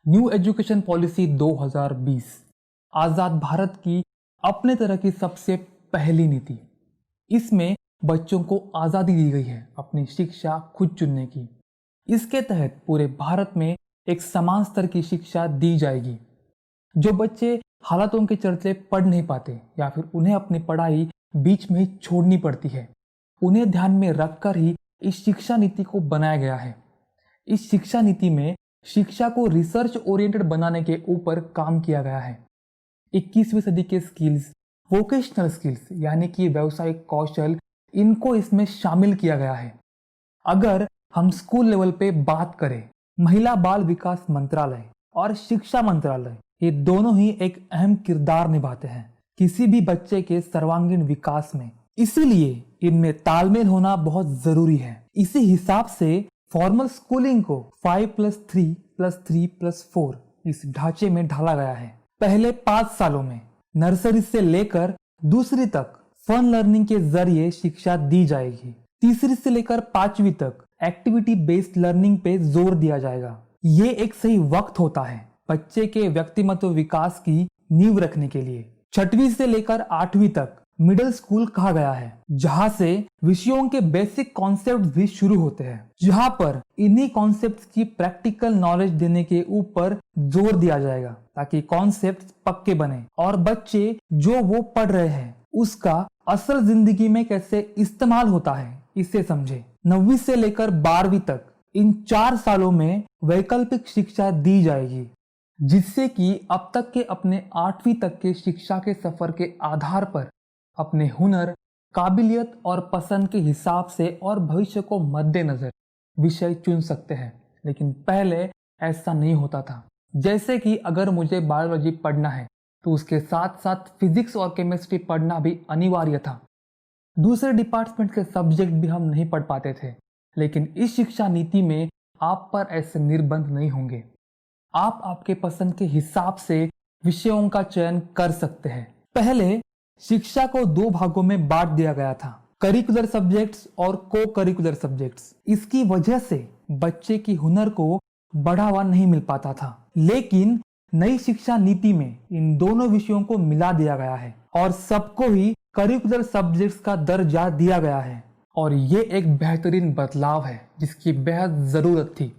New education policy 2020 आज़ाद भारत की अपने तरह की सबसे पहली नीति। इसमें बच्चों को आज़ादी दी गई है अपनी शिक्षा खुद चुनने की। इसके तहत पूरे भारत में एक समान स्तर की शिक्षा दी जाएगी। जो बच्चे हालातों के चलते पढ़ नहीं पाते या फिर उन्हें अपनी पढ़ाई बीच में ही छोड़नी पड़ती है, उन्हें ध्यान में रखकर ही इस शिक्षा नीति को बनाया गया है। इस शिक्षा नीति में शिक्षा को रिसर्च ओरिएंटेड बनाने के ऊपर काम किया गया है। 21वीं सदी के स्किल्स, वोकेशनल स्किल्स यानी कि व्यावसायिक कौशल, इनको इसमें शामिल किया गया है। अगर हम स्कूल लेवल पे बात करें, महिला बाल विकास मंत्रालय और शिक्षा मंत्रालय ये दोनों ही एक अहम किरदार निभाते हैं किसी भी बच्चे के सर्वांगीण विकास में। इसीलिए इनमें तालमेल होना बहुत जरूरी है। इसी हिसाब से फॉर्मल स्कूलिंग को 5+3+3+4 इस ढांचे में ढाला गया है। पहले 5 सालों में नर्सरी से लेकर दूसरी तक फन लर्निंग के जरिए शिक्षा दी जाएगी। तीसरी से लेकर 5वीं तक एक्टिविटी बेस्ड लर्निंग पे जोर दिया जाएगा। ये एक सही वक्त होता है बच्चे के व्यक्तिमत्व विकास की नींव रखने के लिए। 6वीं से लेकर 8वीं तक मिडिल स्कूल कहा गया है, जहां से विषयों के बेसिक कॉन्सेप्ट भी शुरू होते हैं, जहां पर इन्हीं कॉन्सेप्ट्स की प्रैक्टिकल नॉलेज देने के ऊपर जोर दिया जाएगा ताकि कॉन्सेप्ट्स पक्के बने और बच्चे जो वो पढ़ रहे हैं उसका असल जिंदगी में कैसे इस्तेमाल होता है इसे समझे। 9वीं से लेकर 12वीं तक इन 4 सालों में वैकल्पिक शिक्षा दी जाएगी, जिससे कि अब तक के अपने 8वीं तक के शिक्षा के सफर के आधार पर अपने हुनर, काबिलियत और पसंद के हिसाब से और भविष्य को मद्देनजर विषय चुन सकते हैं। लेकिन पहले ऐसा नहीं होता था। जैसे कि अगर मुझे बायोलॉजी पढ़ना है तो उसके साथ साथ फिजिक्स और केमिस्ट्री पढ़ना भी अनिवार्य था। दूसरे डिपार्टमेंट के सब्जेक्ट भी हम नहीं पढ़ पाते थे। लेकिन इस शिक्षा नीति में आप पर ऐसे निर्बंध नहीं होंगे। आप आपके पसंद के हिसाब से विषयों का चयन कर सकते हैं। पहले शिक्षा को 2 भागों में बांट दिया गया था, करिकुलर सब्जेक्ट्स और को करिकुलर सब्जेक्ट्स। इसकी वजह से बच्चे की हुनर को बढ़ावा नहीं मिल पाता था। लेकिन नई शिक्षा नीति में इन दोनों विषयों को मिला दिया गया है और सबको ही करिकुलर सब्जेक्ट्स का दर्जा दिया गया है। और ये एक बेहतरीन बदलाव है जिसकी बेहद जरूरत थी।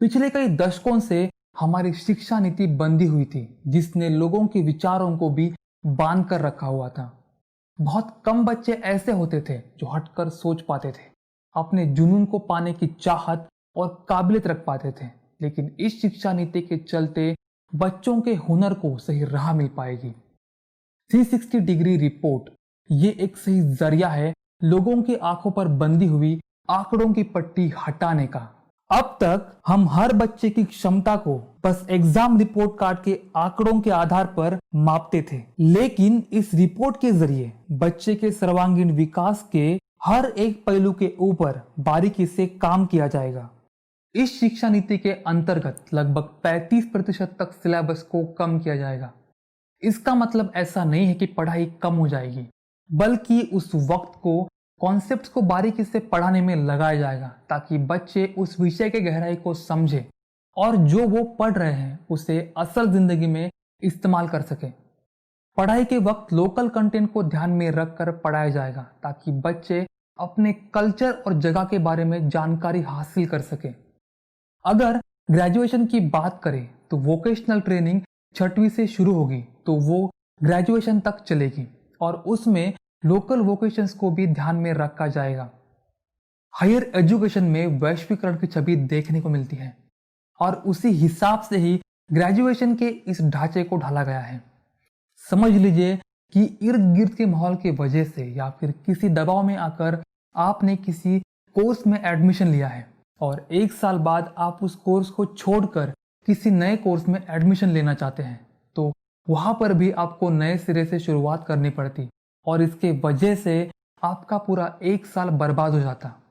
पिछले कई दशकों से हमारी शिक्षा नीति बंधी हुई थी, जिसने लोगों के विचारों को भी बांध कर रखा हुआ था। बहुत कम बच्चे ऐसे होते थे जो हटकर सोच पाते थे, अपने जुनून को पाने की चाहत और काबिलियत रख पाते थे। लेकिन इस शिक्षा नीति के चलते बच्चों के हुनर को सही राह मिल पाएगी। 360 डिग्री रिपोर्ट ये एक सही जरिया है लोगों की आंखों पर बंधी हुई आंकड़ों की पट्टी हटाने का। अब तक हम हर बच्चे की क्षमता को बस एग्जाम रिपोर्ट कार्ड के आंकड़ों के आधार पर मापते थे, लेकिन इस रिपोर्ट के जरिए बच्चे के सर्वांगीण विकास के हर एक पहलू के ऊपर बारीकी से काम किया जाएगा। इस शिक्षा नीति के अंतर्गत लगभग 35% तक सिलेबस को कम किया जाएगा। इसका मतलब ऐसा नहीं है कि पढ़ाई कम हो जाएगी, बल्कि उस वक्त को कॉन्सेप्ट्स को बारीकी से पढ़ाने में लगाया जाएगा ताकि बच्चे उस विषय के गहराई को समझे और जो वो पढ़ रहे हैं उसे असल जिंदगी में इस्तेमाल कर सके। पढ़ाई के वक्त लोकल कंटेंट को ध्यान में रखकर पढ़ाया जाएगा ताकि बच्चे अपने कल्चर और जगह के बारे में जानकारी हासिल कर सके। अगर ग्रेजुएशन की बात करें तो वोकेशनल ट्रेनिंग 6वीं से शुरू होगी तो वो ग्रेजुएशन तक चलेगी और उसमें लोकल वोकेशंस को भी ध्यान में रखा जाएगा। हायर एजुकेशन में वैश्वीकरण की छवि देखने को मिलती है और उसी हिसाब से ही ग्रेजुएशन के इस ढांचे को ढाला गया है। समझ लीजिए कि इर्द गिर्द के माहौल की वजह से या फिर किसी दबाव में आकर आपने किसी कोर्स में एडमिशन लिया है और 1 साल बाद आप उस कोर्स को छोड़कर किसी नए कोर्स में एडमिशन लेना चाहते हैं, तो वहां पर भी आपको नए सिरे से शुरुआत करनी पड़ती और इसके वजह से आपका पूरा 1 साल बर्बाद हो जाता।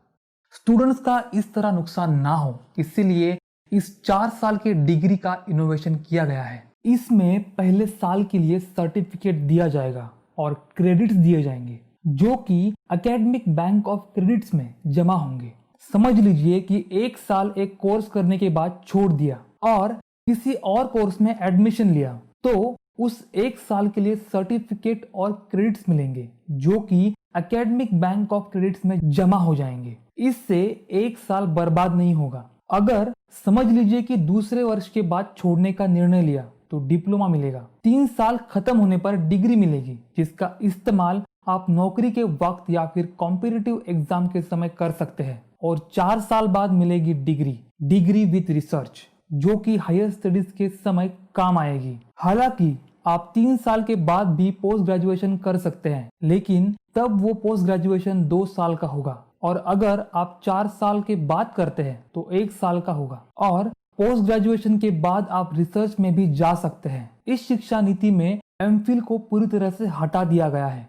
स्टूडेंट्स का इस तरह नुकसान ना हो, इसीलिए इस 4 साल के डिग्री का इनोवेशन किया गया है। इसमें पहले साल के लिए सर्टिफिकेट दिया जाएगा और क्रेडिट्स दिए जाएंगे जो कि एकेडमिक बैंक ऑफ क्रेडिट्स में जमा होंगे। समझ लीजिए कि 1 साल एक कोर्स करने के बाद छोड़ दिया और किसी और कोर्स में एडमिशन लिया तो उस एक साल के लिए सर्टिफिकेट और क्रेडिट्स मिलेंगे जो कि एकेडमिक बैंक ऑफ क्रेडिट्स में जमा हो जाएंगे। इससे एक साल बर्बाद नहीं होगा। अगर समझ लीजिए कि दूसरे वर्ष के बाद छोड़ने का निर्णय लिया तो डिप्लोमा मिलेगा। 3 साल खत्म होने पर डिग्री मिलेगी जिसका इस्तेमाल आप नौकरी के वक्त या फिर कॉम्पिटिटिव एग्जाम के समय कर सकते हैं। और 4 साल बाद मिलेगी डिग्री विद रिसर्च जो कि हायर स्टडीज के समय काम आएगी। हालांकि आप 3 साल के बाद भी पोस्ट ग्रेजुएशन कर सकते हैं लेकिन तब वो पोस्ट ग्रेजुएशन 2 साल का होगा और अगर आप 4 साल के बाद करते हैं तो 1 साल का होगा। और पोस्ट ग्रेजुएशन के बाद आप रिसर्च में भी जा सकते हैं। इस शिक्षा नीति में एमफिल को पूरी तरह से हटा दिया गया है।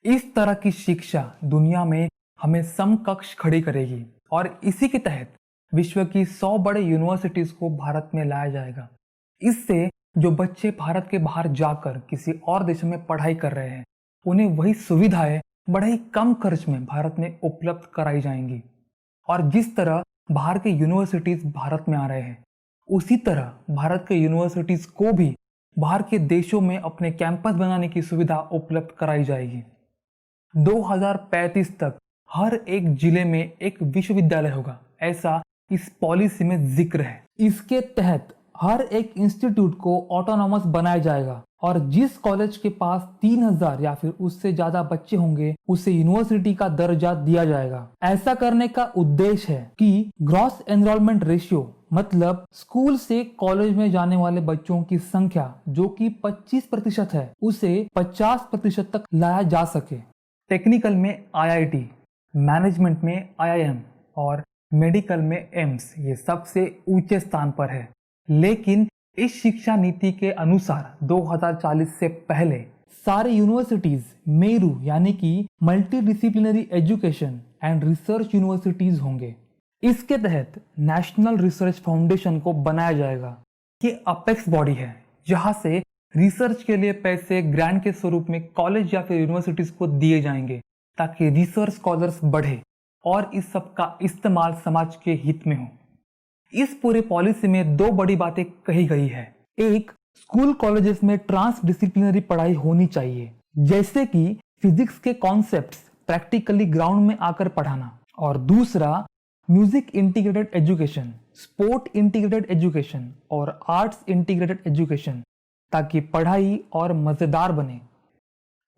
इस तरह की शिक्षा दुनिया में हमें समकक्ष खड़ी करेगी और इसी के तहत विश्व की 100 बड़े यूनिवर्सिटीज को भारत में लाया जाएगा। इससे जो बच्चे भारत के बाहर जाकर किसी और देश में पढ़ाई कर रहे हैं उन्हें वही सुविधाएं बड़े ही कम खर्च में भारत में उपलब्ध कराई जाएंगी। और जिस तरह बाहर के यूनिवर्सिटीज भारत में आ रहे हैं उसी तरह भारत के यूनिवर्सिटीज को भी बाहर के देशों में अपने कैंपस बनाने की सुविधा उपलब्ध कराई जाएगी। 2035 तक हर एक जिले में एक विश्वविद्यालय होगा, ऐसा इस पॉलिसी में जिक्र है। इसके तहत हर एक इंस्टीट्यूट को ऑटोनॉमस बनाया जाएगा और जिस कॉलेज के पास 3000 या फिर उससे ज्यादा बच्चे होंगे उसे यूनिवर्सिटी का दर्जा दिया जाएगा। ऐसा करने का उद्देश्य है कि ग्रॉस एनरोलमेंट रेशियो मतलब स्कूल से कॉलेज में जाने वाले बच्चों की संख्या जो कि 25% है उसे 50% तक लाया जा सके। टेक्निकल में IIT, मैनेजमेंट में IIM और मेडिकल में एम्स ये सबसे ऊंचे स्थान पर है। लेकिन इस शिक्षा नीति के अनुसार 2040 से पहले सारे यूनिवर्सिटीज मेरू यानी कि multi disciplinary education and research universities होंगे। इसके तहत नेशनल रिसर्च फाउंडेशन को बनाया जाएगा। ये अपेक्स बॉडी है जहां से रिसर्च के लिए पैसे ग्रांट के स्वरूप में कॉलेज या फिर यूनिवर्सिटीज को दिए जाएंगे ताकि रिसर्च स्कॉलर्स बढ़े और इस सब का इस्तेमाल समाज के हित में हो। इस पूरे पॉलिसी में 2 बड़ी बातें कही गई है। एक, स्कूल कॉलेजेस में ट्रांस डिसिप्लिनरी पढ़ाई होनी चाहिए जैसे कि फिजिक्स के कॉन्सेप्ट्स प्रैक्टिकली ग्राउंड में आकर पढ़ाना। और दूसरा, music integrated education, sport integrated education और आर्ट्स इंटीग्रेटेड एजुकेशन ताकि पढ़ाई और मजेदार बने।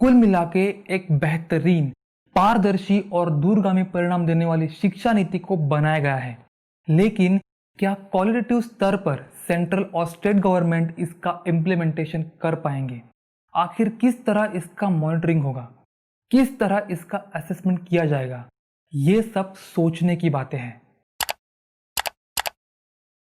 कुल मिला के एक बेहतरीन, पारदर्शी और दूरगामी परिणाम देने वाली शिक्षा नीति को बनाया गया है। लेकिन क्या क्वालिटेटिव स्तर पर सेंट्रल और स्टेट गवर्नमेंट इसका इम्प्लीमेंटेशन कर पाएंगे? आखिर किस तरह इसका मॉनिटरिंग होगा, किस तरह इसका असेसमेंट किया जाएगा? ये सब सोचने की बातें हैं।